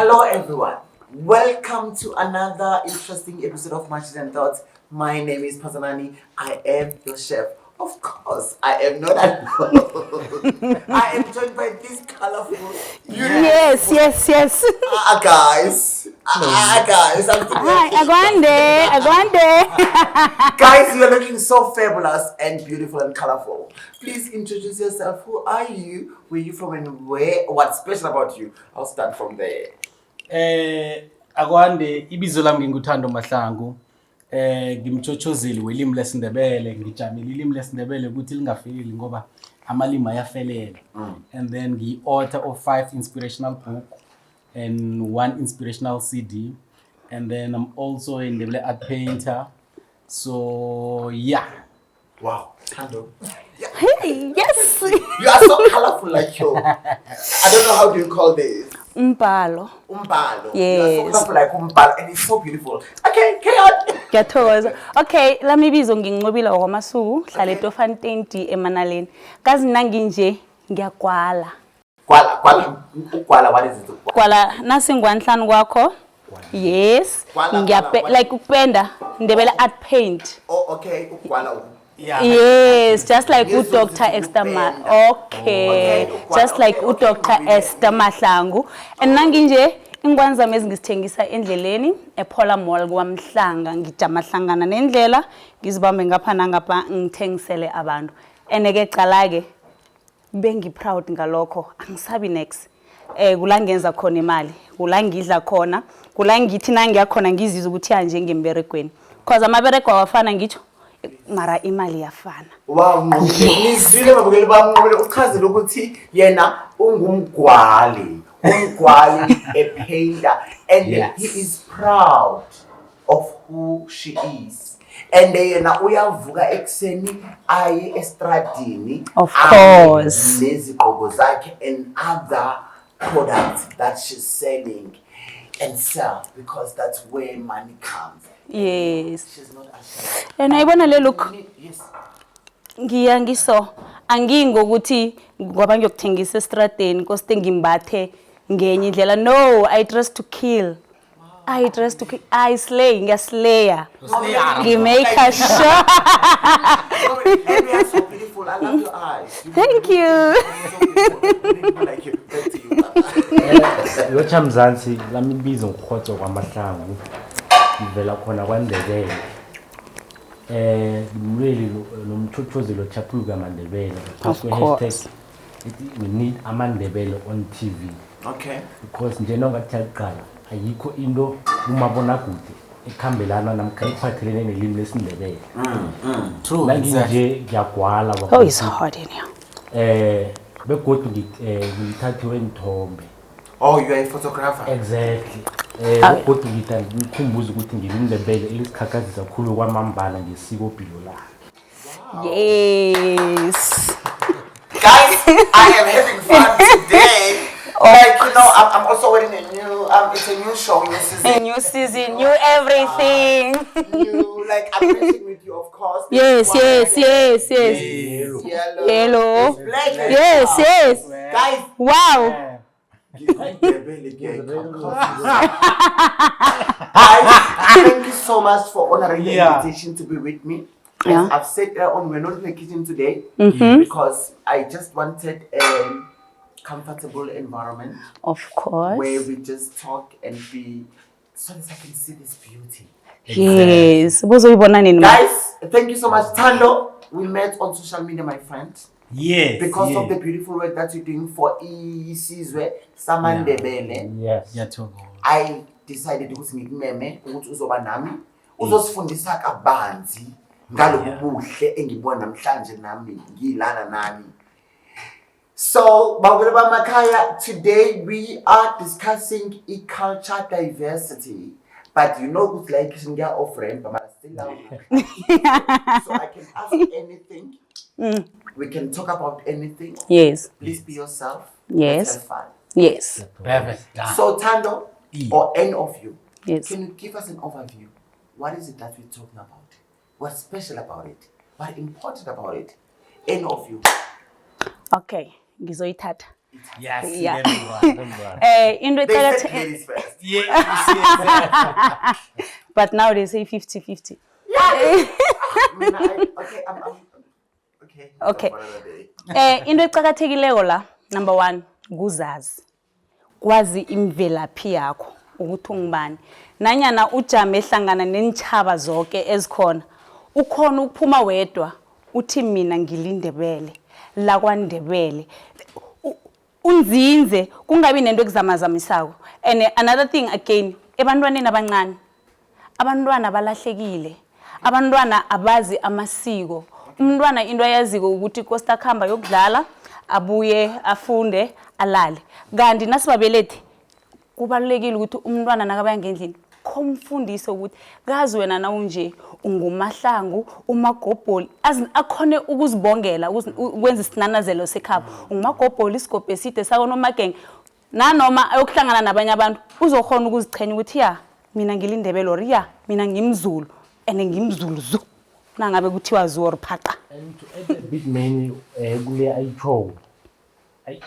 Hello everyone, welcome to another interesting episode of Matches and Thoughts. My name is Phathanani, I am your chef. Of course, I am not alone. I am joined by this colorful, beautiful... Yes. Guys. I'm Guys, you are looking so fabulous and beautiful and colorful. Please introduce yourself. Who are you? Where are you from and where? What's special about you? I'll start from there. Akwande ibizo lami nginguthando mahlangu. Ngimtshotshozeli welimi lesindebele, ngijamile ilimi lesindebele ukuthi lingafeli ngoba amalimi ayafelela. And then ngi-author of 5 inspirational book and 1 inspirational CD. And then I'm also a Ndebele art painter. So yeah. Wow, Thando. Hey, yes. You are so colorful like you. I don't know how do you call this. Umbhalo. Yes. You are so colorful like umbhalo and it's so beautiful. Okay, carry on. Ngiyathokoza. Okay, lami bizo nginqobile okwamasuku, hlala eTofantein eManaleni. Kazi nanginje ngiyagwala. Gwala, what is it? Gwala nasi ngwanhlanu kwakho. Yes. Like ukupenda Ndebele art paint. Oh, okay. Gwala. Yeah. Yes, just like Dr. Esther Okay. Just like Dr. Esther Mahlangu. And nanginje ingwanza mezi ngisithengisa endleleni ePola Mall kwaMhlanga ngijamahlangana nendlela ngizibambe ngapha nangapha ngithengisele abantu. Eneke cala ke bengi proud ngalokho angisabi next. Kulangenza khona imali, kulangidla khona, kulangithi nangiyakhona ngizizwe ukuthi anje ngemberegweni. Cause amaberego awafana ngitsho mara imali yafana. Wow, ngizwile babukeli bami uchazela ukuthi yena ungumgwali a painter and yes. He is proud of who she is. And yena uyavuka ekseni aye estradini. Of course. Nezigqoko zakhe and other products that she's selling and sell because that's where money comes. Yes. She's not ashamed. And I wanna look. Yes. Ngiyangiso angingokuthi ngoba ngiyokuthengisa estradeni koste ngimbathe ngenye indlela. No, I dress to kill. I dress to kill. I slay, ngiyaslaya. Ngimake a show. Maybe I'm so beautiful. I love your eyes. Thank you. Like you. Thank you. Locha mzansi lami bizo Kgotso kwaMahlangu. Ngivela khona kwaNdebele. Really nomtshotshozelo chapter kaMandebele. Of course. We need aMandebele on TV. Okay. Because njena ngathi yaqala ayikho into umabonakude ekhambelana namkha iphathelene nelimi lesindebele. True. Nanje ngiyagwala baba. Oh, it's hard in here. Begodu ngithathiwe inthombe. Oh, you are a photographer. Exactly. Begodu ngithumbuza ukuthi ngilindebele elisikhakhazisa kakhulu kwamambala ngesikopilo la. Yes. Guys, I am having fun today. Like, you know, I'm also wearing a new, it's a new show, new season. A new season, new everything. New, like, I'm preaching with you, of course. Yes. Yellow. Black. Yes. Guys. Wow. Guys, thank you so much for honoring the invitation to be with me. Yeah. I've said we're not in the kitchen today because I just wanted a comfortable environment. Of course. Where we just talk and be, so that I can see this beauty. Yes. Guys, thank you so much. Thando, we met on social media, my friend. Yes. Because of the beautiful work that you're doing for Isizwe Samandebele. Yes. I decided to ngimeme ukuthi uzoba nami uzosifundisa kabanzi ngalokubuhle engibona namhlanje nami ngilana nami. So, babukeli bamakhaya, today we are discussing culture diversity. But you know who's like Shinga or friend, but I'm still loud. So I can ask anything. We can talk about anything. Yes. Please be yourself. Yes. Let's have fun. Yes. Perfect. So Thando, or any of you, yes, can you give us an overview? What is it that we're talking about? What's special about it? What's important about it? Any of you? Okay. Ngizoyithatha. Yes, Yeah. Into They said ecakathekile ladies first. Yeah, but now they say 50-50. Okay. Okay. For another day. Into ecakathekileko la number 1 kuzazi. Kwazi imvelaphi yakho ukuthi ungubani. Nanyana ujame ehlangana nenchaba zonke ezikhona. Ukhona ukuphuma wedwa uthi mina ngilindebele la kwaNdebele. Unzinze kungabi nento ekuzamazamisako. And another thing again, ebantwaneni abancane. Abantwana balahlekile. Abantwana abazi amasiko. Umntwana into ayaziko ukuthi Costa khamba yokudlala, abuye afunde, alale. Kanti nasibabelethi kubalulekile ukuthi umntwana nakabaya ngendlini komfundise ukuthi kazi wena na unje ungumahlangu umagobholi akhone ukuzibongela ukwenza isinanazelo sekhaba umagobholi isigobhe eside sako nomagenge nanoma ayokuhlangana nabanye abantu uzokhona ukuzichenya ukuthi ya mina ngilindebele or ya mina ngimzulu ene ngimzulu zu nangabe kuthiwa zor phaqa and to add a bit many kule ayicho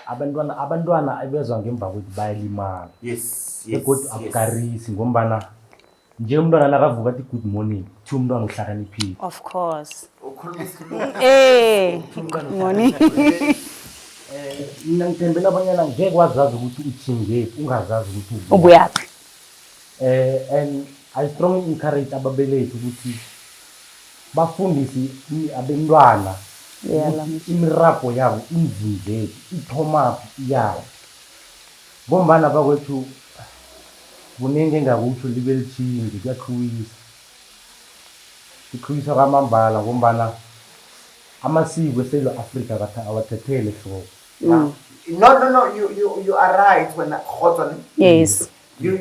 abantwana abezwa ngemva ukuthi bayalimala Yes. begodwa abukarisi ngombana nje umntwana nakavuka athi good morning thi umntwana uhlakaniphile. of course Ukhuluma good morning Mina ngithembela abanyana ngeke wazazi ukuthi uthinge ungazazi ukuthi ubuyaphi and I strongly encourage ababelethi ukuthi bafundise abantwana imirabho yabo inzinze ithoma yabo ngombana bakwethu kunenge ngakutsho libe lithingi kuyakhwisa kwamambala ngombana amasiko eSouth Africa awathathele so No, you are right when Kgotso. yes You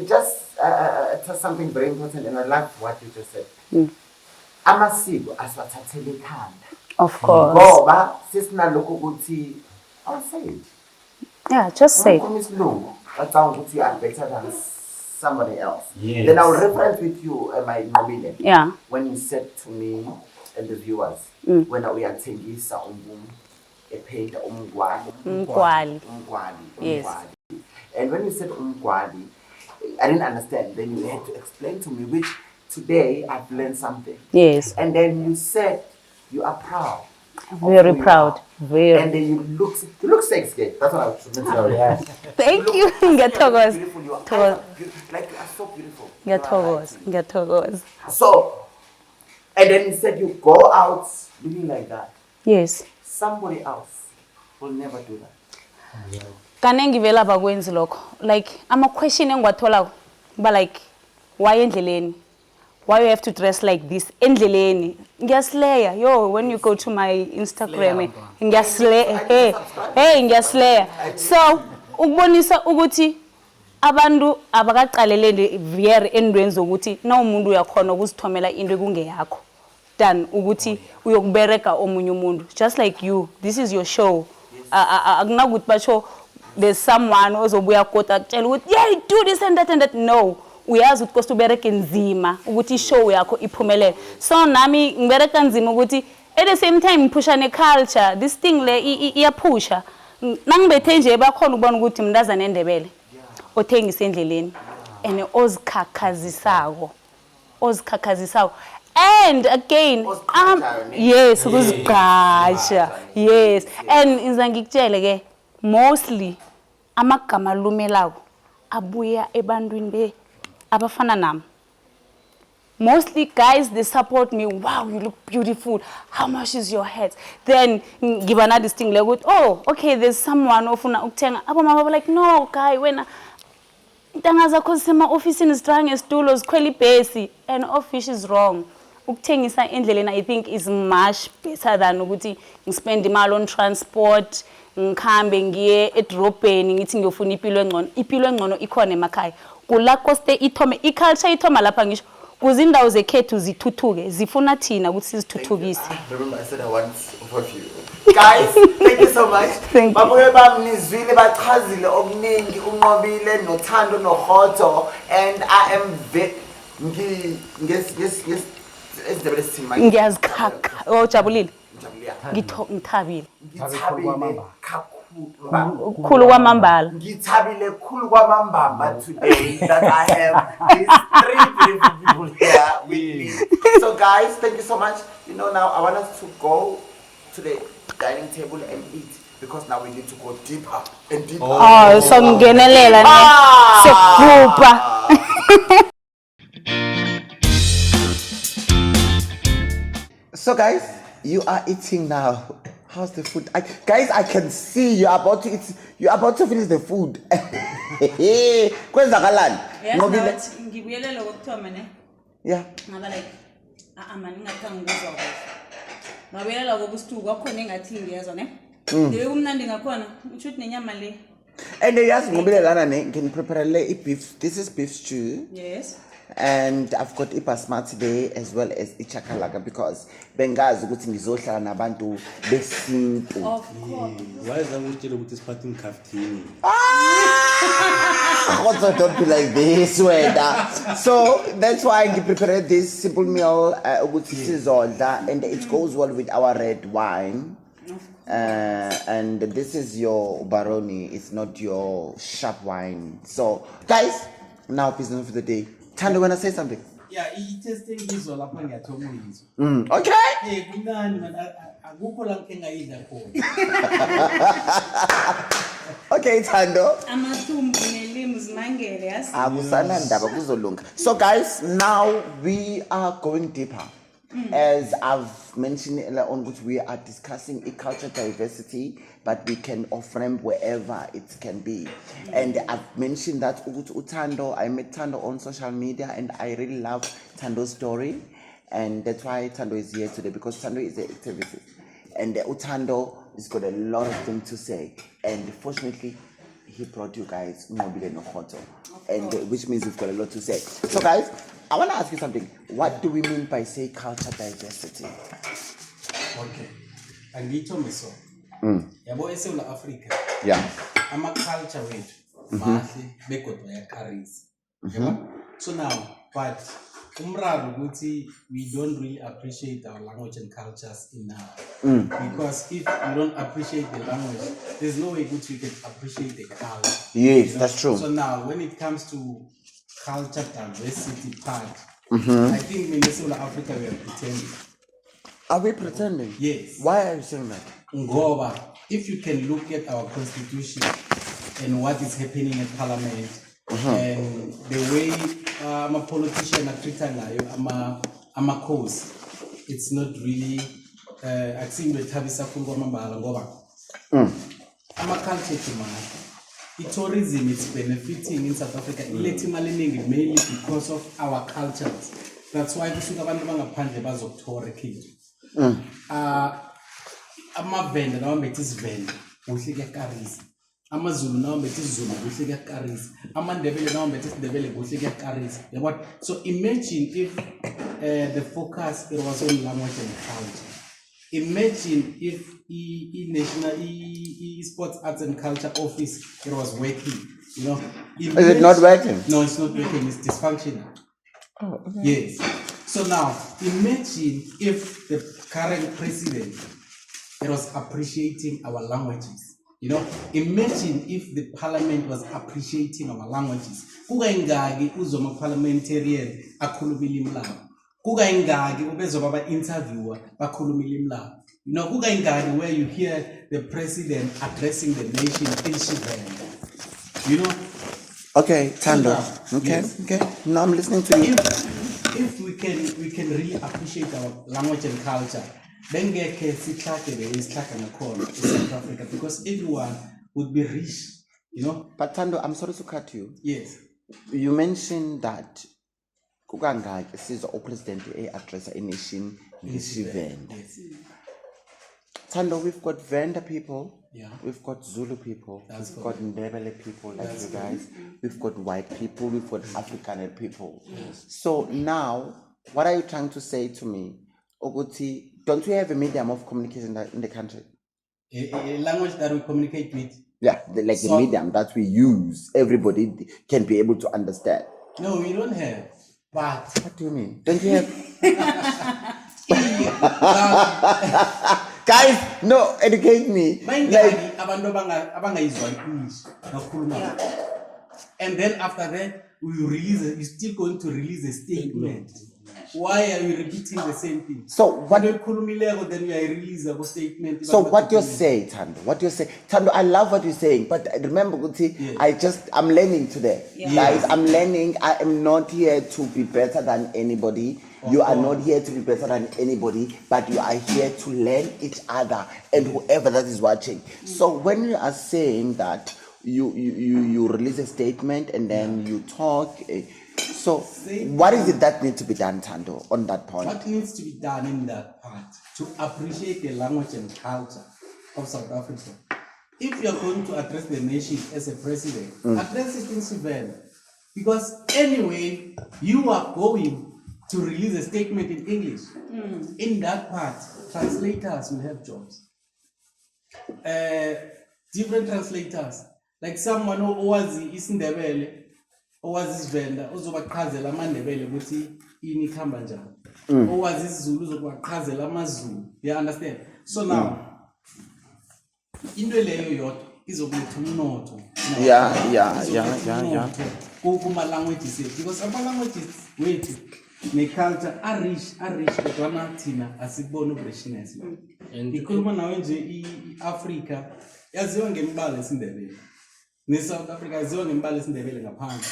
just said something very important, and I love what you just said. Amasiko asathathele ekhanda. of course Ngoba sisinalokho ukuthi I'll say it. yeah just say Ukhuluma isilungu, that sounds ukuthi you are better than somebody else. Yes. Then I'll reference with you, my Nqcobile. yeah When you said to me and the viewers, when we are thengisa ephenda umgwali. Yes. And when you said umgwali, I didn't understand. Then you had to explain to me, which today I've learned something. yes And then you said you are proud. of very who you proud are. very And then you look sexy. That's what I was trying to tell you. yes. thank you Beautiful. ngiyathokoza You are like you are so beautiful. ngiyathokoza So, and then you said you go out looking like that. yes Somebody else will never do that. kanengi vela bakwenzi lokho like ama question engiwatholako ba like why endleleni why you have to dress like this endleleni ngiyasleya yo when you go to my Instagram ngiyasleya ngiyasleya so ukubonisa ukuthi abantu abakaqaleleni very endweni zokuthi na umuntu uyakhona ukuzithomela into ekungeyakho than ukuthi uyokubereka omunye umuntu just like you this is your show akunakuthi batsho there's someone ozobuya kota akutshela ukuthi yeah do this and that no uyazi ukuthi koste ubereke nzima ukuthi ishow yakho iphumelele so nami ngibereka nzima ukuthi at the same time ngipusha neculture this thing le iyapusha nangibethe nje bakhona ukubona ukuthi mntazana eNdebele othengisa endleleni ene ozikhakhazisako and again yes ukuzigqasha yes and inza ngikutshele ke mostly amagama lumelako abuya ebantwini abafana nami mostly guys they support me wow you look beautiful how much is your head then give another thing like oh okay there's someone ofuna ukuthenga abomama like no guy wena intanga zakho sema officeini zidra ngesitulo zikhwela ibhesi and office is wrong ukuthengisa endleleni I think is much better than ukuthi ngispend imali on transport ngikhambe ngiye edrobheni ngithi ngiyofuna ipilo engcono ikhona emakhaya kula koste ithome iculture ithoma lapha ngisho kuzindawo zekhethu zithuthuke zifuna thina ukuthi sizithuthukise. Remember I said I want of you guys thank you so much babuye bamnizwile bachazile okuningi Nqcobile noThando noKgotso and I am Isindebele sithini ngiyazikhakha ojabulile ngithabile kakhulu khulu kwamambala. Ngithabile khulu kwamambamba today that I have these 3 beautiful people here with me. So guys, thank you so much. You know, now I want us to go to the dining table and eat because now we need to go deeper and deeper. Oh, so ngenelela ne. Sokupha. So guys, you are eating now. How's the food? Guys, I can see you are about to eat. You are about to finish the food. Kwenzakalani? Nqcobile. Ngibuyelele kokuthoma ne. Yeah. Ngaba like mani ngathanga ukuzwa kuhle. Ngabuyela kokustuku kwakhona engathi ngiyezwa ne. Ndibe kumnandi ngakhona. Utshuthi nenyama le. And yes, Nqcobile lana ne can prepare beef. This is beef stew. Yes. And I've got basmati there as well as ichakalaka because bengazi ukuthi ngizohlala nabantu besintu. Of course. Why is that utshela ukuthi siphathing khaftini? Kgotso, don't be like this, wena. So that's why I prepared this simple meal ukuthi sizodla, and it goes well with our red wine. And this is your Baroni, it's not your sharp wine. So guys, now business for the day. Thando, wanna say something? Yeah, i-testing izwa lapha ngiyathoma uyizwa. Okay. Kumnandi man, akukho la ngike ngayidla khona. Okay, Thando. Amathumbu nelimu zimangele yasi. Akusana ndaba kuzolunga. So guys, now we are going deeper. As I've mentioned earlier on, we are discussing a cultural diversity, but we can frame wherever it can be. And I've mentioned that Thando, I met Thando on social media, and I really love Thando's story. And that's why Thando is here today, because Thando is an activist. And Thando has got a lot of things to say. And fortunately, he brought you guys Nqcobile and Kgotso, and which means we've got a lot to say. So guys, I want to ask you something. What do we mean by say culture diversity? Okay. Angitsho miso. Yabo eSouth Africa. Yeah. Ama-culture wethu mahle begodu ayakarisa. Yabo? So now, but umraro ukuthi we don't really appreciate our language and cultures enough. Because if we don't appreciate the language, there's no way that we can appreciate the culture. Yes, that's true. So now, when it comes to culture diversity part, I think in South Africa we are pretending. Are we pretending? Yes. Why are you saying that? Ngoba, if you can look at our constitution and what is happening in parliament, and the way I'm a politician are treated I'm a cause, it's not really I think we have ngoba ama culture tourism is benefiting in South Africa mainly because of our cultures. That's why kusuka abantu bangaphandle bazokuthola ekhethu. Amavenda nawo bethu isivenda kuhle kuyakarisa. AmaZulu nawo bethu isiZulu kuhle kuyakarisa. AmaNdebele nawo bethu isiNdebele kuhle kuyakarisa. Yabo. So imagine if the focus it was on language and culture. Imagine if National Sports Arts and Culture Office it was working. You know, Is it not working? No, it's not working. It's dysfunctional. Oh, okay. Yes. So now, imagine if the current president it was appreciating our languages. You know, imagine if the parliament was appreciating our languages. Kuga ingagi uzoma parliamentarian akhulumile imlalo. Kuga ingagi ubezobaba interviewer bakhulumile imlalo. You know, kuga ingagi where you hear the president addressing the nation in Shivenda. You know. Okay, Thando. So okay, yes. okay. Now I'm listening to you. If we can really appreciate our language and culture, then get South Africa because everyone would be rich, you know. But Thando, I'm sorry to cut you. Yes. You mentioned that Kuganga is the president address a nation in Shivenda. Yes. Thando, we've got Venda people. Yeah. We've got Zulu people. That's we've got Ndebele people like you guys. We've got white people. We've got African people. Yes. So now, what are you trying to say to me? Oguti, don't we have a medium of communication in the country? A language that we communicate with? Yeah, the medium that we use, everybody can be able to understand. No, we don't have. But What do you mean? Don't you have? Guys, no, educate me. Like, and then after that, you're still going to release a statement. Why are you repeating the same thing? So what? Then you release a statement. So what you say, Thando? What you say, Thando? I love what you're saying, but remember, I'm learning today, guys. I'm learning. I am not here to be better than anybody. You are not here to be better than anybody, but you are here to learn each other and whoever that is watching. So when you are saying that you release a statement and then you talk. So, what is it that needs to be done, Thando, on that point? What needs to be done in that part to appreciate the language and culture of South Africa? If you are going to address the nation as a president, address it in Sibele. Because anyway, you are going to release a statement in English. In that part, translators will have jobs. Different translators, like someone who was Isindebele, owazisivenda uzobaqhazela amandebele ukuthi ini khamba njani owazisizulu uzobaqhazela amazulu. You understand? So now into leyo yodwa izokuletha umnotho. Yeah. Kuma languages because ama languages wethu ne culture are rich kodwa thina asiboni richness. Ikhuluma nawe nje iAfrica yaziwa ngembala esindebele. South Africa is on Mbale Ndebele ngaphandle.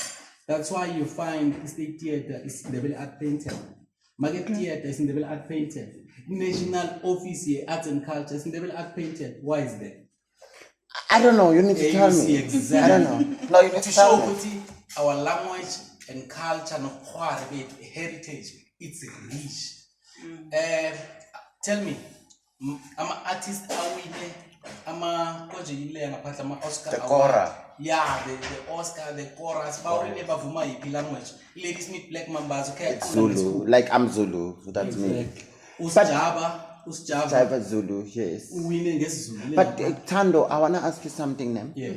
That's why you find State Theatre is Ndebele Art Painted. Market Theatre is Ndebele Art Painted. National Office here, Arts and Culture is Ndebele Art Painted. Why is that? I don't know. You need to tell me. Exactly. I don't know. No, you need to tell me. Our language and culture and heritage, it's rich. Tell me, I'm an artist. I'm a Oscar. The Cora. Yeah, the Oscar, the chorus. Language. Ladies meet black members. Okay. It's Zulu. Like I'm Zulu. So that's me. Usjaba Zulu. Yes. But Thando, I wanna ask you something now. Yeah.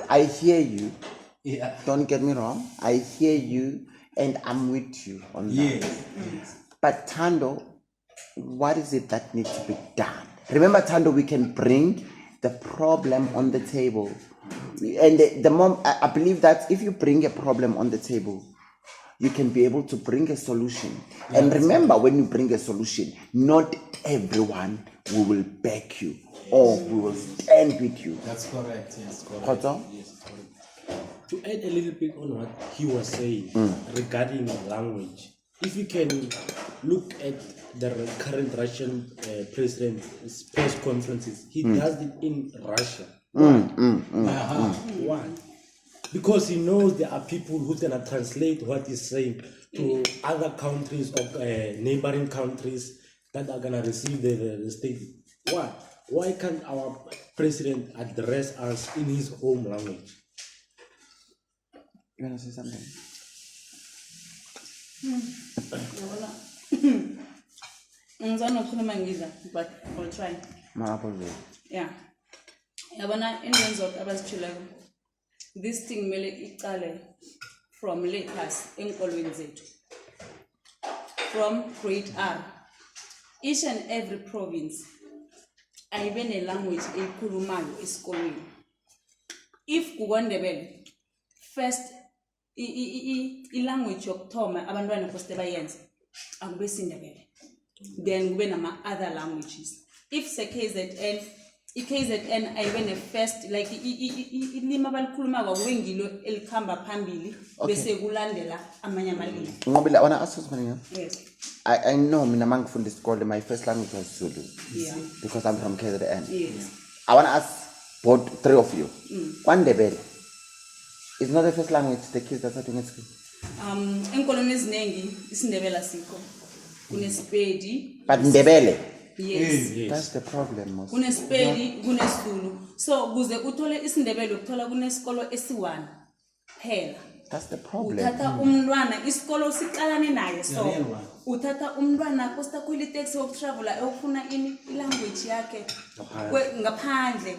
I hear you. Yeah. Don't get me wrong. I hear you, and I'm with you on that. Yes. But Thando, what is it that needs to be done? Remember, Thando, we can bring the problem on the table. And I believe that if you bring a problem on the table, you can be able to bring a solution. Yeah, and remember, when you bring a solution, not everyone will back you or we will stand with you. That's correct. Yes, correct. Kgotso? Yes, correct. To add a little bit on what he was saying regarding language, if you can look at the current Russian president's press conferences, he does it in Russia. Why? Because he knows there are people who cannot translate what he's saying to other countries or neighboring countries that are gonna receive the state. Why? Why can't our president address us in his home language? You wanna say something? But I'll try. Yeah. This thing from letters from grade R. Each and every province, I been a language in Kurumayo is calling. If Ndebele, first language of Toma, abandoned for Stebayans, and Isindebele. Then we have other languages. If KZN, I went a first like Limabal Kulma Wingilo El Kamba Pambili, Besegulandela, Amanyamalina. Nqcobile, I want to ask you something. Yes. I know Minamang from the school, my first language was Zulu. Yeah. Because I'm from KZN. Yes. I want to ask both three of you. Ndebele is not the first language the kids are starting at school. In colonies Nengi, Isindebele Siko. Kunespedi. But Ndebele. Yes. That's the problem. Kunespedi, kunesulu. So guze utole Isindebele uthola kuneskolo esiwana. Phela. That's the problem. Uthatha umntwana isikolo siqalane naye so. Uthatha umntwana kosta kwili taxi of traveler efuna ini language yakhe ngaphandle.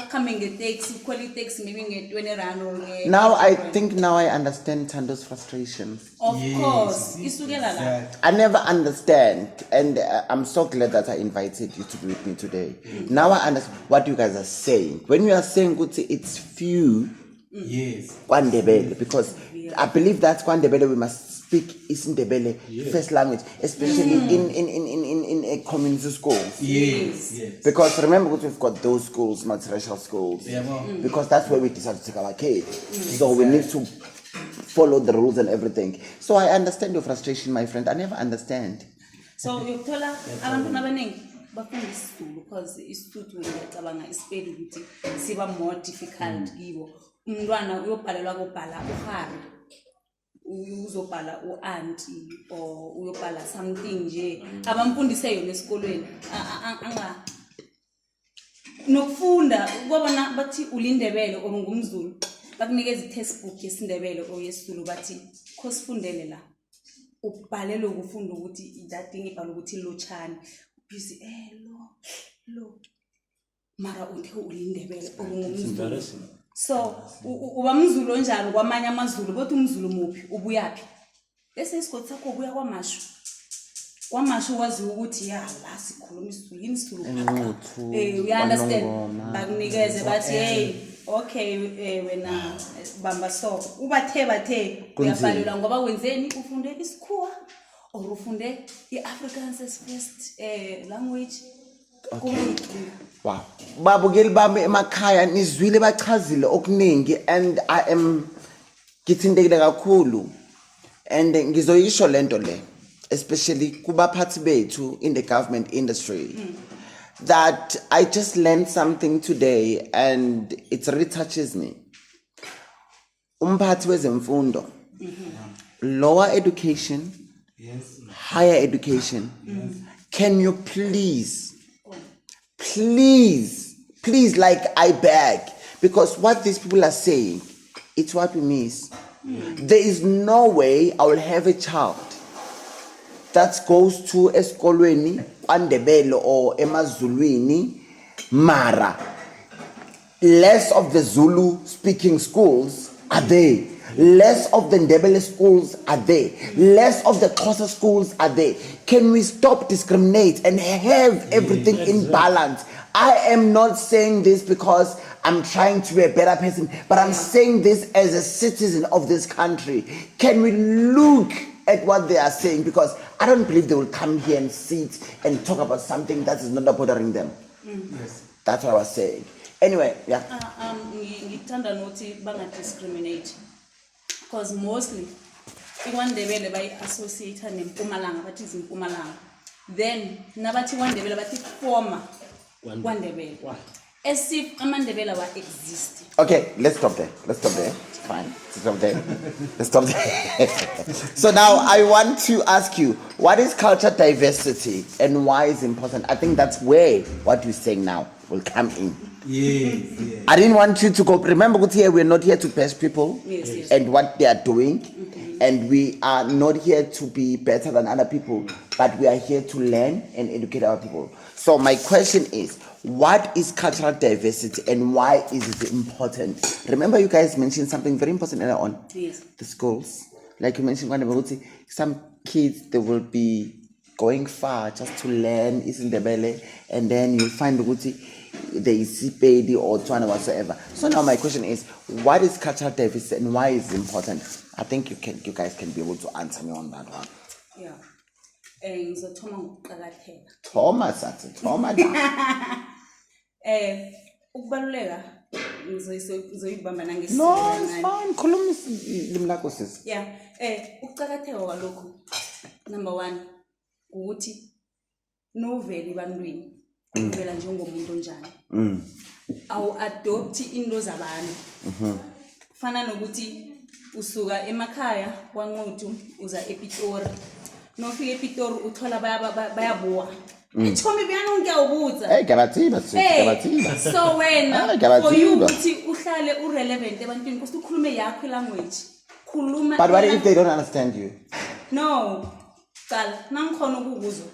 coming taxi, quality taxi, maybe get 20 rand or Now I think I understand Thando's frustration. Of course, exactly. I never understand, and I'm so glad that I invited you to be with me today. Now I understand what you guys are saying. When you are saying it's few, yes, Ndebele, because I believe that Ndebele we must speak Isindebele first language, especially in a community schools. Yes. Because remember, we've got those schools, multiracial schools, because that's where we decide to take our kids. So we need to follow the rules and everything. So I understand your frustration, my friend. I never understand. So you tell her, abantu abaningi bafunda isiZulu because isiTuthu ngiyacabanga ispell ukuthi siba more difficult kibo. Umntwana uyobhalelwa kubhala uhari. Uzobhala uanti or uyobhala something nje abamfundise yona esikolweni anga nokufunda ukubona bathi ulindebele or ngumZulu bakunikeza i-textbook yesindebele or yesiZulu bathi kho sifundele la ubhalele ukufunda ukuthi that thing ibhala ukuthi lochani busy lo mara uthe ulindebele or ngumZulu. So uba mZulu onjalo kwamanye amazulu bothi umZulu muphi ubuyaphi bese isigodi sakho ubuya kwamashu wazi ukuthi ya la sikhuluma isiZulu yini isiZulu you understand bakunikeze bathi hey okay wena bamba so bathe uyabhalelwa ngoba wenzeni ufunde isikhuwa or ufunde iAfrikaans as first language. Wow. Babukeli bami emakhaya nizwile bachazile okuningi, and I am ngithindekile kakhulu, and ngizoyisho lento le especially kubaphathi bethu in the government industry that I just learned something today and it really touches me. Umphathi wezemfundo, lower education, higher education, can you please, like I beg, because what these people are saying, it's what we miss. There is no way I will have a child that goes to esikolweni Ndebele or emazulwini mara less of the Zulu speaking schools are there, less of the Ndebele schools are there, less of the Xhosa schools are there. Can we stop discriminate and have everything in balance? I am not saying this because I'm trying to be a better person, but I'm saying this as a citizen of this country. Can we look at what they are saying? Because I don't believe they will come here and sit and talk about something that is not bothering them. Yes. That's what I was saying. Anyway, yeah. Ngithanda nothi banga discriminate because mostly iWandebele by associate neMpumalanga, bathi izimpumalanga. Then nabathi iWandebele bathi former Wandebele. As if Amandebele were exist. Okay, let's stop there. It's fine. Let's stop there. So now I want to ask you, what is culture diversity and why is it important? I think that's where what you're saying now will come in. Yes. I didn't want you to go. Remember, we're not here to bash people and what they are doing. And we are not here to be better than other people, but we are here to learn and educate our people. So my question is, what is cultural diversity and why is it important? Remember, you guys mentioned something very important earlier on. Yes. The schools. Like you mentioned, some kids, they will be going far just to learn Isindebele, and then you'll find there is Sipedi or Tswana whatsoever. So now my question is, what is cultural diversity and why is it important? I think you guys can be able to answer me on that one. Yeah. Ngizothoma ngokuqakatheka. Thoma. Ukubaluleka ngizoyibamba nangesizwe. No, it's fine. Khuluma ilimi lakho sis. Yeah. Ukuqakatheka kwalokho. Number 1 ukuthi noveli bantwini. Uvela njengomuntu onjani. Awu adopt into zabantu. Fana nokuthi usuka emakhaya kwaNquthu uza ePitori. Nofika ePitori uthola bayabuwa. Ichomi biyana ngiyawubuza. Hey, gabathiba. So when for you ukuthi uhlale urelevant ebantwini ukuthi ukhulume yakho language. Khuluma. But what if they don't understand you? No. Qala nangikhona ukukuzwa.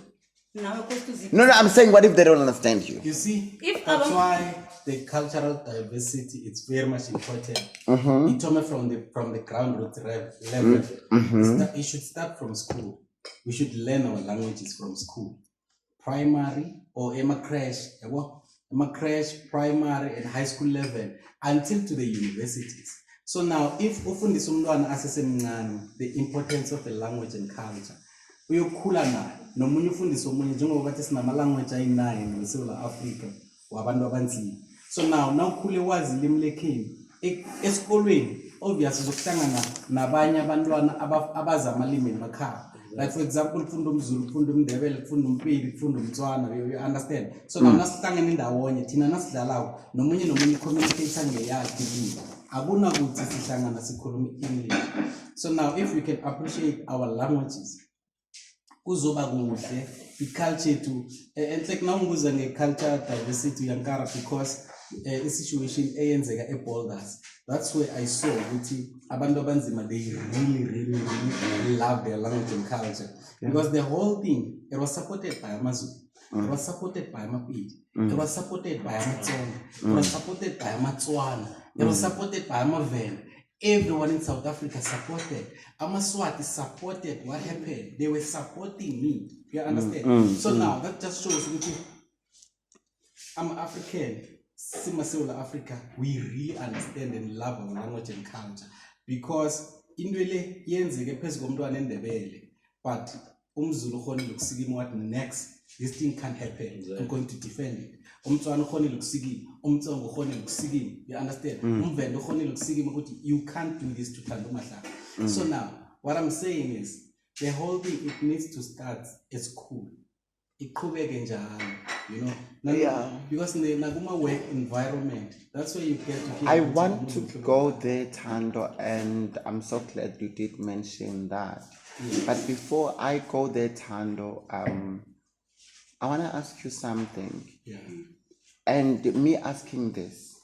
No, I'm saying what if they don't understand you? You see, If that's why the cultural diversity, it's very much important. It comes from the ground root level. It should start from school. We should learn our languages from school. Primary or Emma crash, primary and high school level until to the universities. So now, if ufundisa umntwana asesemncane the importance of the language and culture, uyokhula nayo nomunye ufundisa omunye njengoba bathi sinama-language ayi-9 eSouth Africa wabantu abanzima. So now ukhule wazi ilimi lekhenu esikolweni, obviously uzokuhlangana nabanye abantwana abazi amalimi emakhaya. Like for example, ufunda umZulu, ufunda umNdebele, ufunda uMpedi, ufunda umTswana, you understand? So now nasihlangene ndawonye thina nasidlalako nomunye communicate ngeyakhe ilimi. Akuna ukuthi sihlangana sikhuluma English. So now if we can appreciate our languages, kuzoba kuhle iculture to and like now ngibuza ngeculture diversity yankara because a situation eyenzeka eBoulders. That's where I saw ukuthi abantu abanzima they really love their language and culture because the whole thing it was supported by AmaZulu, it was supported by AmaPedi, it was supported by AmaTsonga, it was supported by AmaTswana, it was supported by AmaVenda. Everyone in South Africa supported. AmaSwati supported what happened. They were supporting me. You understand? So now that just shows me I'm African. South Africa, we really understand and love our language and culture because indwele yenzeke phezu komntwana eNdebele, but umZulu khonile ukusikima what next this thing can't happen. I'm going to defend it. umTswana khonile ukusikima, umTsonga khonile ukusikima. You understand? umVenda khonile ukusikima ukuthi you can't do this to Thando Mahlangu. So now what I'm saying is the whole thing it needs to start at school. Iqhubeke njalo, you know. Because in the Naguma work environment, that's where you get to hear. I want to go there, Thando, and I'm so glad you did mention that. But before I go there, Thando, I want to ask you something. And me asking this,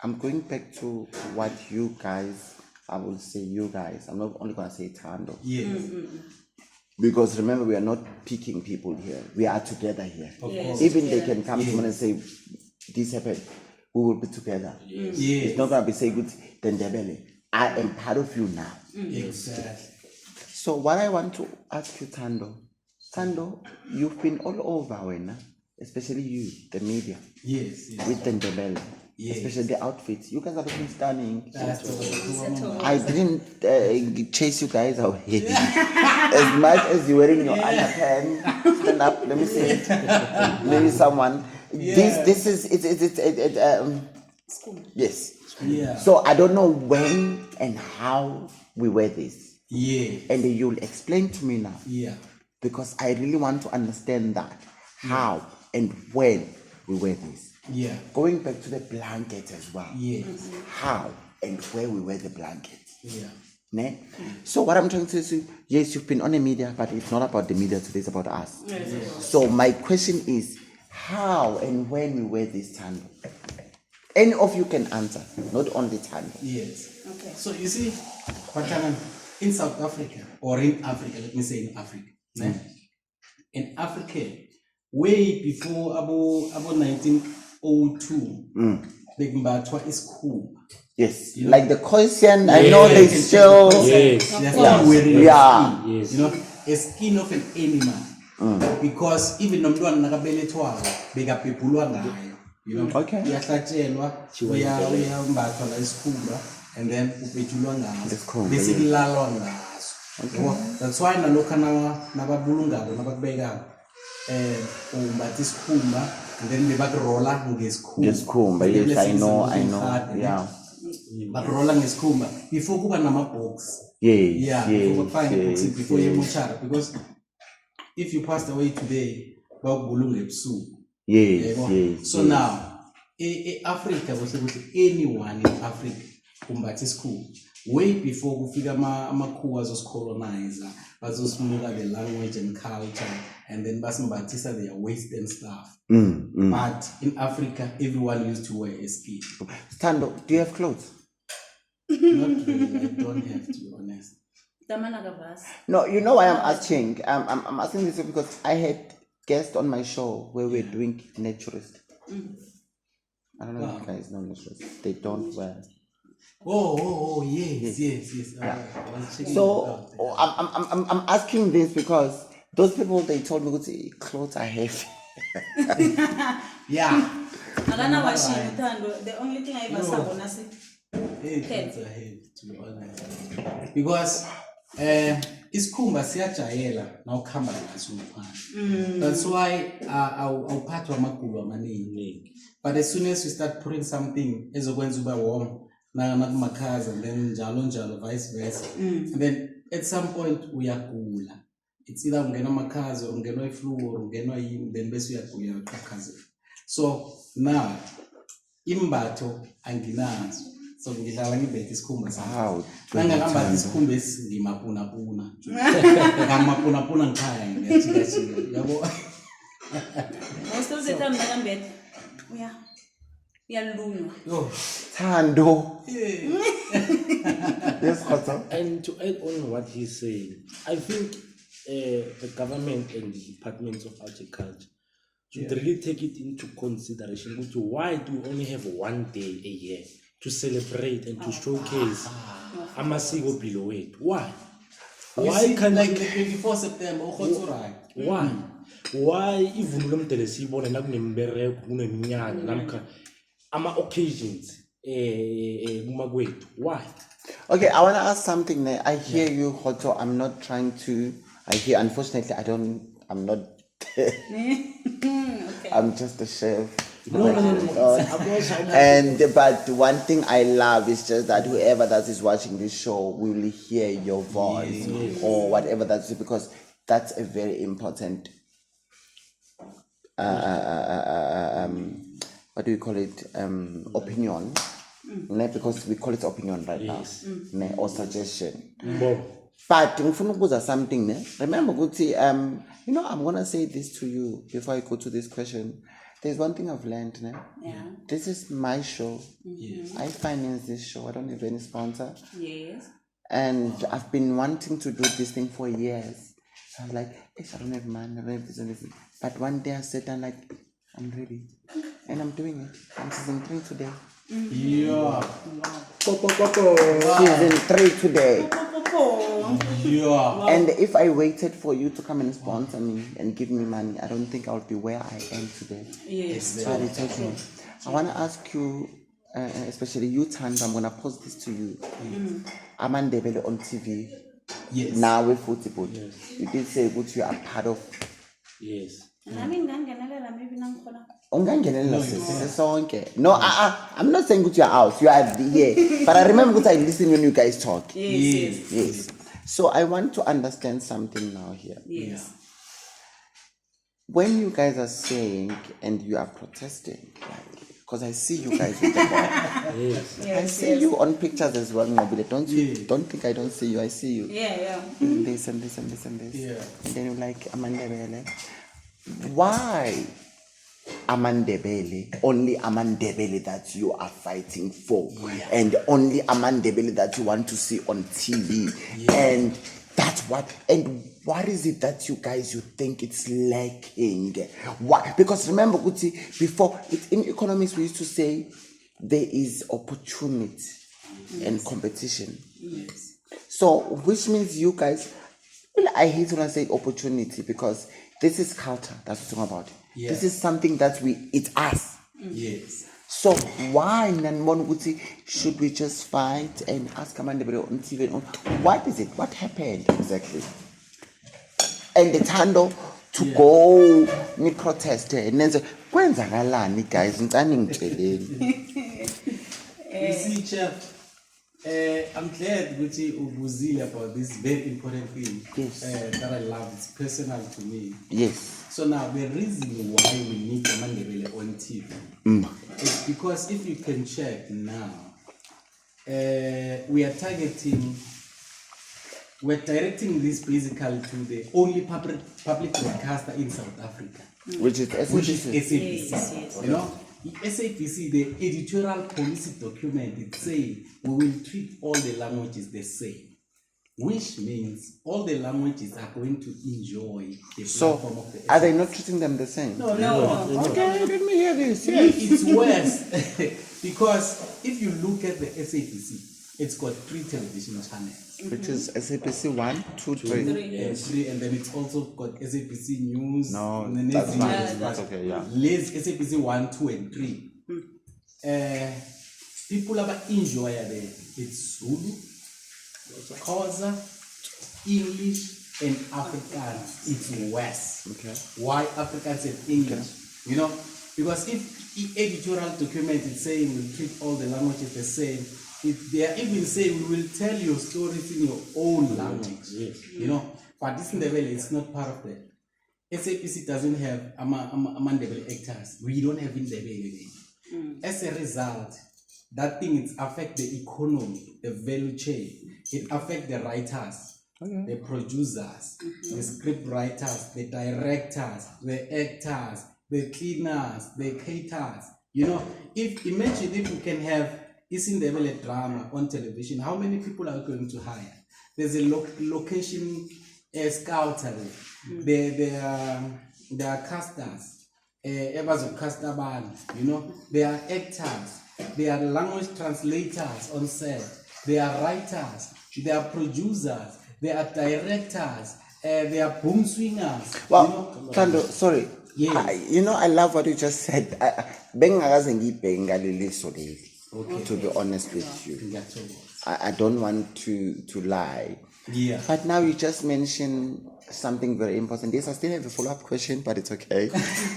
I'm going back to what you guys, I will say you guys, I'm not only going to say Thando. Because remember, we are not picking people here. We are together here. Even they can come to me and say, this happened. We will be together. It's not going to be say good, Ndebele. I am part of you now. Exactly. So what I want to ask you, Thando, you've been all over, especially you, the media. Yes. With Ndebele. Especially the outfits. You guys are looking stunning. That's I didn't chase you guys away. As much as you're wearing your underpants. Stand up, let me see it. Maybe someone. This is yes. So I don't know when and how we wear this. And you'll explain to me now. Because I really want to understand that. How and when we wear this. Going back to the blanket as well. How and where we wear the blanket. So what I'm trying to say, yes, you've been on the media, but it's not about the media today, it's about us. So my question is, how and when we wear this Thando? Any of you can answer, not only Thando. Okay. So you see, Phathanani, in South Africa, or in Africa, let me say in Africa. In Africa, way before about 1902, the Mbatha is cool. Yes, you know? Like the Khoisan, I know they still. They're still wearing you know, a skin of an animal. Because even nomntwana nakabelethwako bekapepulwa ngayo. You know, uyahlatshelwa, uyambathwa la isikhumba, and then upetshulwa ngaso. Bese kulalwa ngaso. That's why nalokha nababulungako nabakubekako. Umbatha isikhumba, and then bebakurola ngesikhumba. Yes, I know. Bakurola ngesikhumba before kuba nama-box. Before bafake boxes before yemochara, because if you passed away today, bakubulunga ebusuku. So now, Africa was able to anyone in Africa umbatha isikhumba. Way before kufika amakhuwa azosicolonizer, bazosimuka the language and culture, and then basimbathisa their western stuff. But in Africa, everyone used to wear a skin. Thando, do you have clothes? Not really, I don't have, to be honest. No, you know why I'm asking? I'm asking this because I had guests on my show where we're doing naturist. I don't know if you guys know necklace. They don't wear. Yes. I was checking it So out. I'm asking this because those people they told me clothes are heavy. Yeah. The only thing I ever saw was It's a head, to be honest. Because isikhumba siyajayela nawukhamba ngaso phansi. That's why awuphathwa amagulu amaningi. But as soon as you start putting something ezokwenza ube warm, nakumakhaza, and then njalo vice versa. And then at some point uyagula. It's either ungenwa amakhaza, ungenwa iflu, or ungenwa yini, then bese uyagula uyaqhaqhazela. So now imbatho anginazo. So ngidlala ngibethe isikhumba sami. Nangakamba isikhumba ngimapuna. Ngamapuna ngikhaya ngiyachika. Yabo. most of the time nakambethe uyalunywa. Thando. Yes, Kgotso. And to add on what he's saying, I think the government and the departments of agriculture should really take it into consideration. Why do we only have one day a year to celebrate and to showcase amasiko below it? Why? Why can't like the 24 September? Why? Why ivunulo mdele siyibona nakunembereko kuneminyanya namkha ama occasions kumakwethu? Why? Okay, I want to ask something there. I hear you, Kgotso. I'm not trying to. I hear. Unfortunately, I'm not. I'm just a chef. No. But one thing I love is just that whoever that is watching this show will hear your voice or whatever that's because that's a very important. What do you call it? Opinion. Because we call it opinion right now, or suggestion. But ngifuna ukubuza something ne. Remember ukuthi I'm gonna say this to you before I go to this question. There's one thing I've learned ne. Yeah. This is my show. I finance this show. I don't have any sponsor. Yes. And I've been wanting to do this thing for years. I was like, I don't have money, I don't have this and this. But one day I said, I'm like, I'm ready. And I'm doing it. I'm season 3 today. Yeah. Season 3 today. Yeah. And if I waited for you to come and sponsor me and give me money, I don't think I would be where I am today. Yes. But it's okay. I want to ask you, especially you, Thando, I'm going to post this to you. I'm Ndebele on TV. Yes. Now with football. Yes. You did say what you are part of. Yes. No, I'm not saying that you are out. You are here. But I remember that I listen when you guys talk. Yes. So I want to understand something now here. Yes. When you guys are saying and you are protesting, because I see you guys with the ball. Yes. I see you on pictures as well, Ndebele. Don't think I don't see you. I see you. Yeah. This and this and this and this. Yeah. And then you're like, Ndebele. Why Ndebele? Only Ndebele that you are fighting for, and only Ndebele that you want to see on TV, and that's what. And what is it that you think it's lacking? Why? Because remember, Guti, before in economics we used to say there is opportunity and competition. Yes. So, which means you guys. Well, I hate when I say opportunity because this is culture that's what I'm talking about. Yeah. This is something that it's us. Yes. So why Nanmonguti should we just fight and ask Ndebele on TV? What is it? What happened exactly? And the Thando to go me protest and then say, "Kwenzakalani guys? You see, Chef, I'm glad that you ubuzile about this very important thing. Yes. That I love. It's personal to me. Yes. So now the reason why we need Ndebele on TV is because if you can check now, we're directing this basically to the only public broadcaster in South Africa, Which is SABC. Yes. You know, SABC, the editorial policy document, it says we will treat all the languages the same. which means all the languages are going to enjoy the So, platform of the are they not treating them the same? No. Okay, let me hear this. It's worse because if you look at the SABC, it's got 3 television channels. Which is SABC 1, 2, 3. 3, and then it's also got SABC News. No, and then that's fine. it's That's okay, yeah. SABC 1, 2, and 3. People are enjoy there. It's Zulu, Xhosa, English, and Afrikaans. It's West. Okay. Why Afrikaans and English? You know, because if editorial document is saying we treat all the languages the same, if they are even saying we will tell your stories in your own language. Yes. You know, but this Ndebele is not part of that. SAPC doesn't have Ndebele actors. We don't have Ndebele. As a result, that thing it affects the economy, the value chain. It affects the writers, the producers, the script writers, the directors, the actors, the cleaners, the caterers. You know, imagine if we can have Isindebele drama on television, how many people are going to hire? There's a location scouting. There are casters, you know, there are actors, there are language translators on set, there are writers, there are producers, there are directors, there are boom swingers. Well, you know? Thando, sorry. Yes. You know, I love what you just said. Okay. To be honest with you, I don't want to lie. Yeah. But now you just mentioned something very important. Yes, I still have a follow-up question, but it's okay.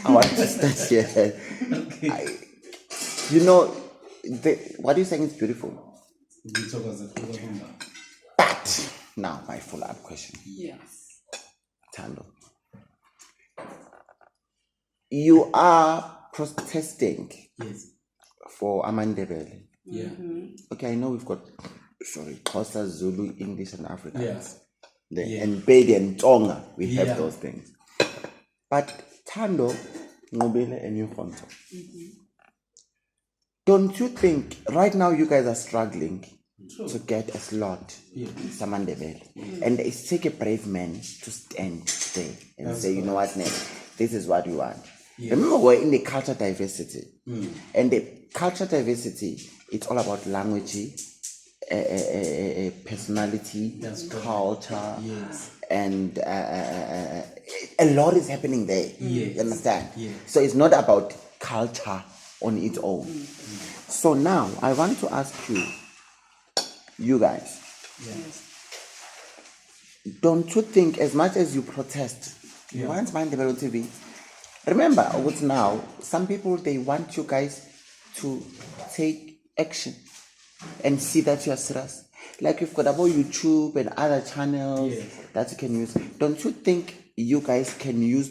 I want to start here. Okay. You know, what you're saying is beautiful. But now my follow-up question. Yes. Thando, you are protesting. Yes. For Ndebele. Yeah. Okay, I know we've got Xhosa, Zulu, English, and Afrikaans. Yes. And Bedi and Tonga, we have those things. But Thando, Nqcobile and Kgotso, don't you think right now you guys are struggling to get a slot in Ndebele? And it's take a brave man to stand there and say, you know what, next, this is what we want. Yeah. Remember, we're in the culture diversity. And the culture diversity, it's all about language, personality, culture, and a lot is happening there. You understand? So it's not about culture on its own. So now I want to ask you guys, don't you think, as much as you protest, you want Ndebele TV? Remember, now some people, they want you guys to take action and see that you are serious. Like you've got about YouTube and other channels that you can use. Don't you think you guys can use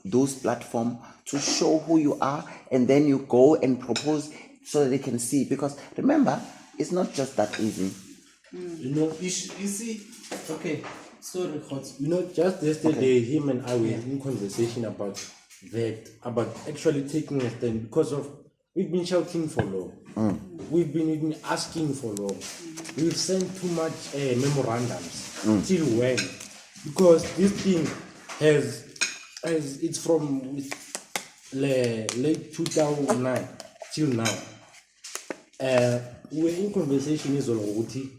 those platforms to show who you are, and then you go and propose so that they can see? Because remember, it's not just that easy. You know, You see, okay, sorry, Kgotso. You know, just yesterday, him and I were in conversation about actually taking a stand, because we've been shouting for long. We've been asking for long. We've sent too much memorandums. Till when? Because this thing it's from late 2009 till now. We're in conversation is Ologuti.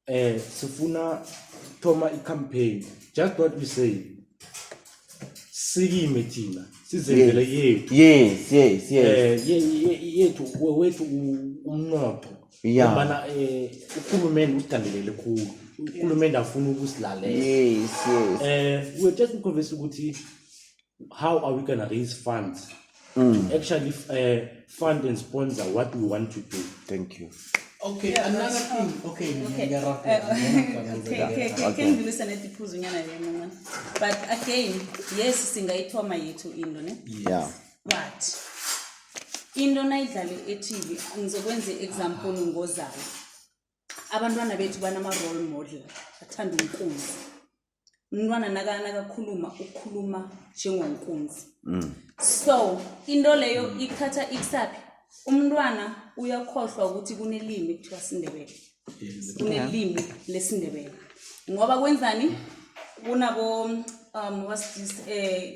Sifuna Toma campaign. Just what we say. Sigi metina. Sizevele yethu. Yes. Yethu wethu umnotho. Yeah. Bana ukhulumeni usidandelele khulu. Ukhulumeni afuna ukusilalela. Yes. We're just conversing ukuthi how are we gonna raise funds to actually fund and sponsor what we want to do. Thank you. Okay, another thing. Can you listen at the but again, yes, singayithoma yethu into ne? Yeah. But into nayidlale e-TV ngizokwenza example ngozayo. Abantwana bethu banama role model bathanda unkunzi. Umntwana nakakhuluma ukukhuluma njengonkunzi. So into leyo ikhatha ikusaphi? Umntwana uyakhohlwa ukuthi kunelimi ekuthiwa Sindebele. kunelimi lesindebele ngoba kwenzani kunabo what's this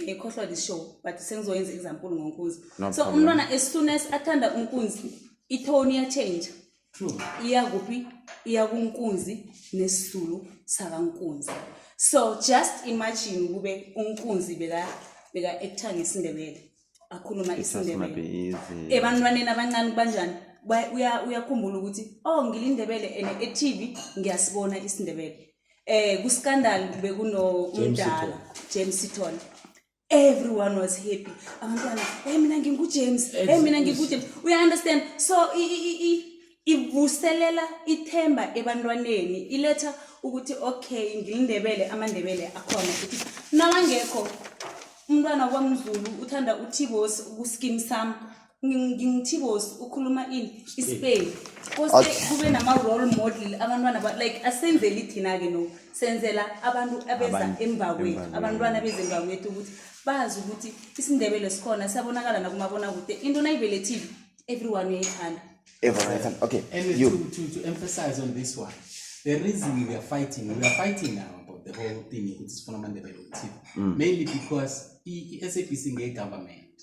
ekhohlwa this show but sengizoyenza example ngonkunzi so umntwana as soon as athanda unkunzi itone ya change True. iya kuphi iya kunkunzi nesizulu sakankunzi so just imagine kube unkunzi beka actor ngesindebele akhuluma isindebele ebantwaneni abancane kanjani uyakhumbula ukuthi ngilindebele ene TV ngiyasibona isindebele ku scandal bekuno umdala James Sitton everyone was happy abantwana mina nginguJames mina nginguJames we understand so ivuselela ithemba ebantwaneni iletha ukuthi okay ngilindebele amandebele akhona ukuthi nabangekho umntwana kwamzulu uthanda uThibos ukuskim sam ngingithibos ukhuluma iSpain kose kube nama role model abantwana like asenzele thina ke no senzela abantu abeza emva kwethu abantwana beze emva kwethu ukuthi bazi ukuthi isindebele sikhona siyabonakala nakumabona kude into nayivele TV everyone uyayithanda. Okay. And to emphasize on this one, the reason we are fighting now about the whole thing is for TV, mainly because SABC government,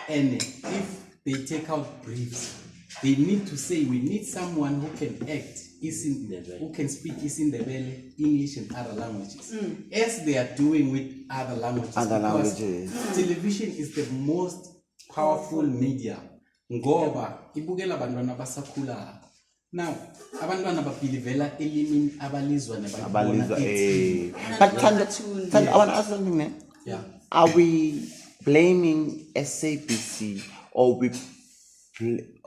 and if they take out briefs, they need to say we need someone who can act who can speak Isindebele, English and other languages, as they are doing with other languages. Television is the most powerful media. Ngoba ibukela abantwana basakhula now abantwana babhilivela elimini abalizwa but Thando, I want to ask something there. Yeah. Are we blaming SABC or we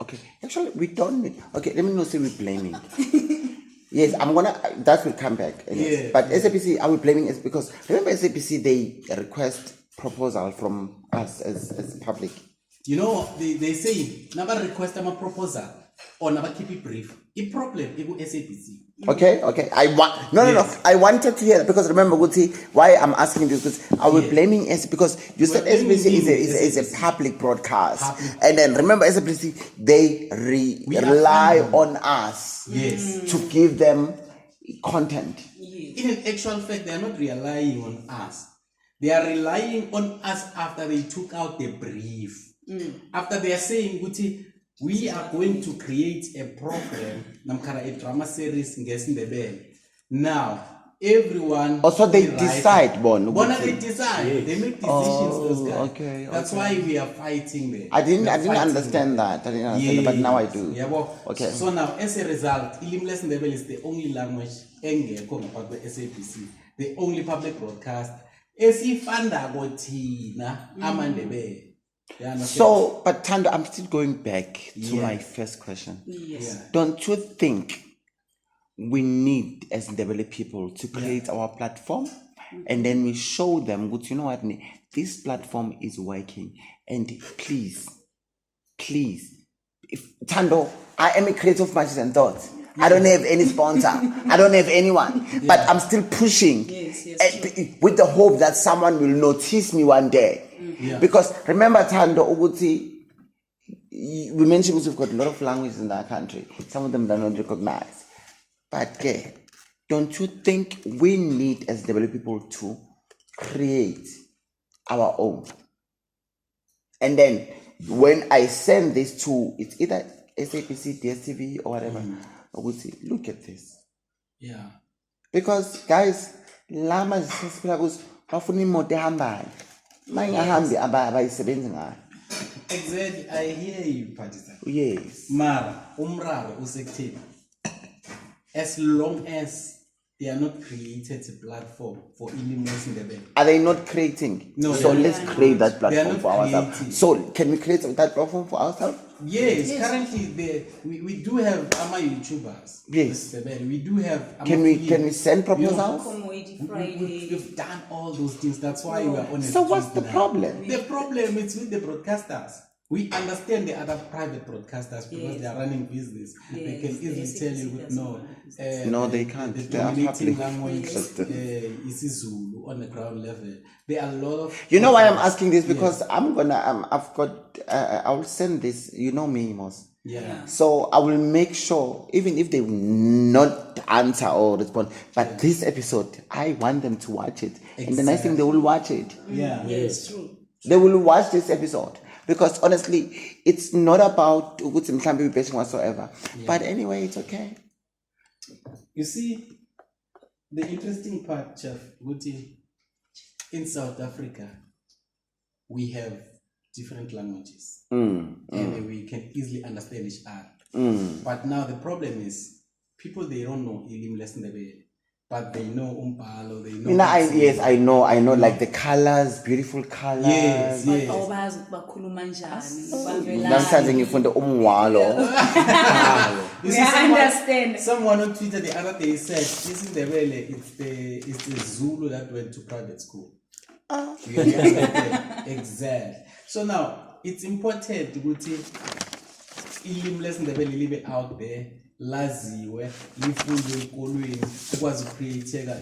okay, actually we don't need, okay, let me not say we're blaming. Yes, that will come back. Yes. But SABC, are we blaming it? Because remember SABC, they request proposal from us as public. You know, they say never request them a proposal or never keep it brief. A problem is SABC. Okay. I wanted to hear that because remember, Guti, why I'm asking this because I was blaming SABC because you said SABC is a public broadcast, and then remember SABC they rely on us to give them content. In actual fact, they are not relying on us. They are relying on us after they took out the brief. After they are saying, Guti, we are going to create a program, a drama series in Isindebele. Now, everyone. Also, they decide, they decide. They make decisions. Those guys. Okay. That's why we are fighting there. I didn't understand that. But now I do. Yeah, well, okay. So now, as a result, Isindebele is the only language about the SABC, the only public broadcast. Esifanda gothina amandebele. So, but Thando, I'm still going back to my first question. Yes. Yeah. Don't you think we need as Ndebele people to create our platform and then we show them, you know what, this platform is working, and please, if Thando, I am a creator of my and thoughts. I don't have any sponsor. I don't have anyone, but I'm still pushing with the hope that someone will notice me one day. Yeah. Because remember, Thando, we mentioned we've got a lot of languages in our country. Some of them are not recognized. But don't you think we need as Ndebele people to create our own? And then when I send this to, it's either SABC, DSTV or whatever, I would say, look at this. Yeah. Because guys, lama zisipilagos bafuna imoto ehambayo. Mangahambi abayisebenzi ngayo. Exactly, I hear you, Phathanani. Yes. Mara, umraro usekuthini. As long as they are not created a platform for Isindebele. Are they not creating? No. So let's create that platform for creating. ourselves. So can we create that platform for ourselves? Yes. Currently we do have ama YouTubers. Yes. We do have. Can we send proposals? We've done all those things. That's why we are on. So what's the problem? The problem is with the broadcasters. We understand the other private broadcasters because they are running business. They can easily tell you, no, they can't. The dominating language is Zulu on the ground level. There are a lot of. You know why I'm asking this? Because I will send this. You know me, Mos. Yeah. So I will make sure, even if they will not answer or respond, but this episode, I want them to watch it. And the nice thing, they will watch it. Yeah. Yes, true. They will watch this episode. Because honestly, it's not about Uguti Mhlambi bashing whatsoever. But anyway, it's okay. You see, the interesting part, Chef, Guti, in South Africa, we have different languages. And we can easily understand each other. But now the problem is, people, they don't know Ilim Ndebele, but they know Umbalo, they know... Yes, I know, like the colors, beautiful colors. Yes. Namhlanje ngifunde umwalo. You see, understand. Someone on Twitter the other day said, Isindebele, it's the Zulu that went to private school. You understand? Exactly. So now, it's important to ilimi lesindebele libe out there, laziwe, lifundwe ezikolweni, ukwazi ukreateka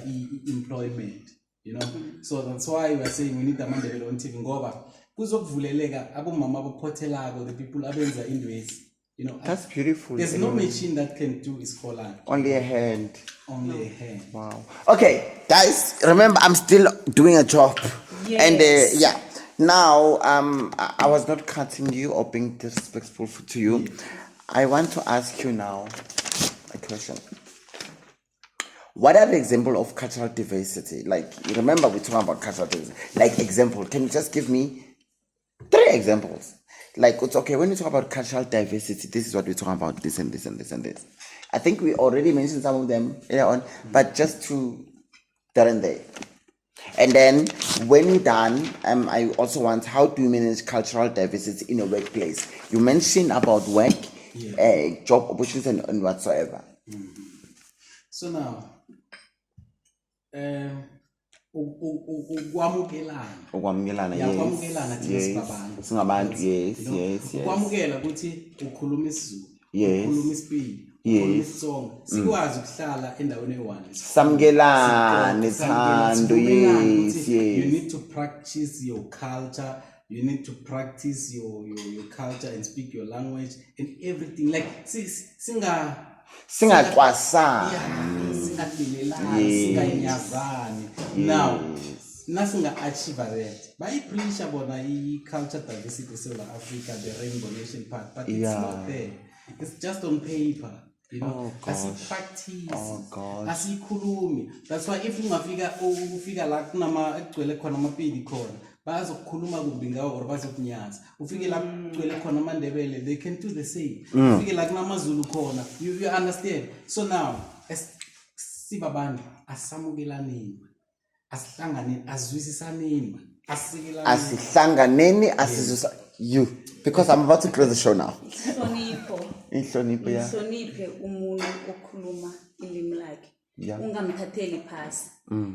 employment, you know. So that's why we are saying we need amandebele on TV ngoba kuzokuvuleleka abomama abaphotelako, the people abenza indwezi. You know, that's beautiful. There's no machine that can do Iskola. Only a hand. Only a hand. Wow. Okay, guys, remember I'm still doing a job. Yes. And yeah. Now, I was not cutting you or being disrespectful to you. I want to ask you now a question. What are the examples of cultural diversity? Like, you remember we talking about cultural diversity. Like, example, can you just give me 3 examples? Like, it's okay, when you talk about cultural diversity, this is what we're talking about, this and this and this and this. I think we already mentioned some of them earlier on, but just to there and there. And then when you're done, I also want, how do you manage cultural diversity in a workplace? You mentioned about work, job opportunities and whatsoever. So now, ukwamukelana yes. ukwamukela ukuthi ukhuluma isiZulu, ukhuluma isipili, ukhuluma isitsonga, sikwazi ukuhlala endaweni eyi-one. Samkelane, Thando, yes. You need to practice your culture, you need to practice your culture and speak your language and everything. Like singaxwasani. Singayinyazani. Now, nasinga achieve that. Bayipreacha bona i-culture diversity eSouth Africa, the Rainbow Nation part, but it's not there. It's just on paper. You know, as you practice, as you kulumi. That's why if you ufika la kunama egcwele khona amapidi khona, bazokukhuluma kumbi ngawo or bazokunyaza. Ufike la kugcwele khona amandebele, they can do the same. Ufike la kunamaZulu khona, you understand. So now, sibabantu asamukelaneni, asihlanganeni, azwisisaneni, asihlanganeni, you, because I'm about to close the show now. Inhlonipho, yeah. Inhloniphe umuntu okhuluma ilimi lakhe. Ungamthatheli phasi.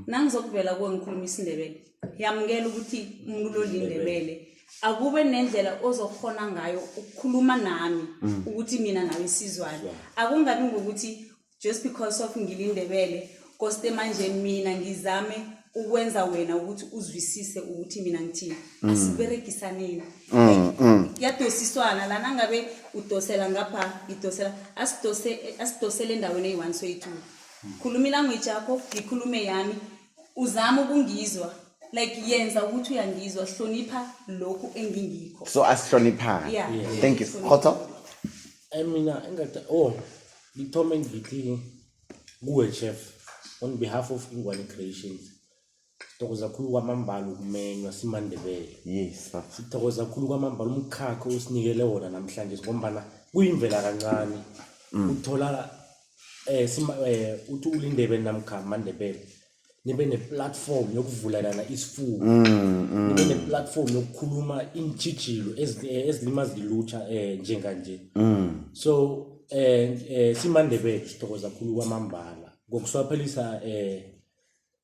Nangizokuvela kuwe ngikhuluma isiNdebele. Yamukela ukuthi umuntu lo lindebele akube nendlela ozokhona ngayo ukukhuluma nami ukuthi mina nawe sizwane. Akungabi ngokuthi just because of ngilindebele koste manje mina ngizame ukwenza wena ukuthi uzwisise ukuthi mina ngithini. Asiberegisaneni. Yadosiswana lana ngabe udosela ngapha idosela asidosele endaweni eyi-one soyi-two. Khuluma ilanguage yakho, ngikhulume yami, uzama ukungizwa. Like yenza ukuthi uyangizwa, hlonipha lokhu engingikho. So asihloniphane. Yeah. Thank you. Kgotso? Mina engathi ngithome ngithi kuwe chef on behalf of Ingwane Creations. Sithokoza kakhulu kwamambala ukumenywa siMandebele. Yes, baba. Sithokoza kakhulu kwamambala umkhakha osinikele wona namhlanje ngombana kuyimvela kancane uthola uthi ulindebele namkha Mandebele nibe neplatform yokuvulelana isifuba, nibe neplatform yokukhuluma intshijilo ezilima zilutsha njenganje. So siMandebele sithokoza kakhulu kwamambala ngokuswaphelisa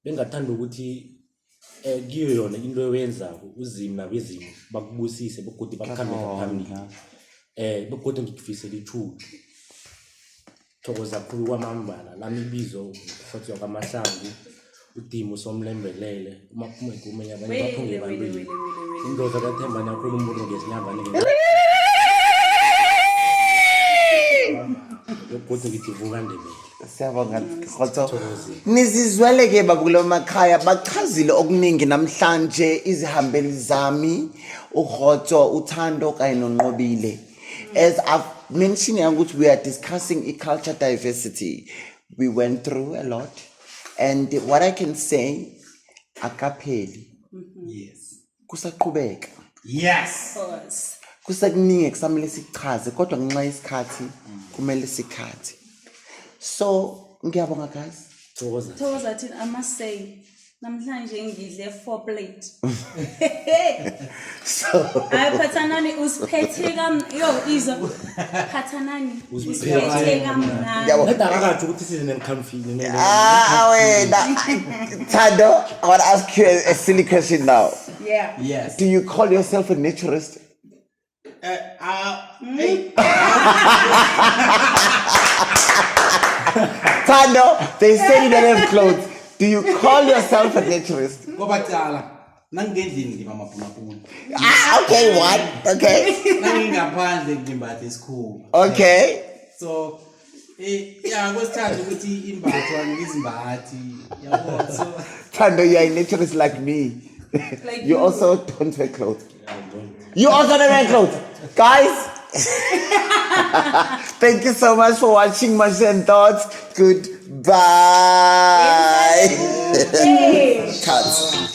bengathanda ukuthi kiyo yona into oyenzako uzimi nabezimu bakubusise begodwa bakukhambela phambili begodwa ngikufisela ithuba thokoza kakhulu kwamambala lami ibizo futhi kwaMahlangu udimo somlembelele umaphuma igume yabanye baphunge bantwini indoda kaThemba nakhona umuntu ngesinyamba kodwa ngithi vuka Ndebele. Siyabonga Kgotso. Nizizwele ke bakulo makhaya bachazile okuningi namhlanje izihambeli zami uKgotso uThando kanye noNqcobile. As I've mentioned ukuthi we are discussing culture diversity. We went through a lot and what I can say akapheli. Yes. Kusaqhubeka. Yes. Kusakuningi kusamele sichaze kodwa ngenxa yesikhathi kumele sikhathi. So, ngiyabonga guys. Thokoza thina I must say namhlanje ngidle 4 plate. So, Hayi Phathanani usiphethe izo Phathanani usiphethe kamnandi. Kodwa akakathi ukuthi sizinenkamfini. wait. Thando, I want to ask you a silly question now. Yeah. Yes. Do you call yourself a naturist? Thando, they say you don't have clothes. Do you call yourself a naturist? Ngoba cala nangendlini ngimamapuna. Okay, what? Okay. Nangingaphandle ngimbatha isikhuba. Okay. So yeah, kwesithathu ukuthi imbathwa ngizimbathi. Yabo so Thando, you are a naturist like me. Like You also don't wear clothes. You also don't wear clothes. Guys, thank you so much for watching Much and Thoughts. Goodbye. Cut.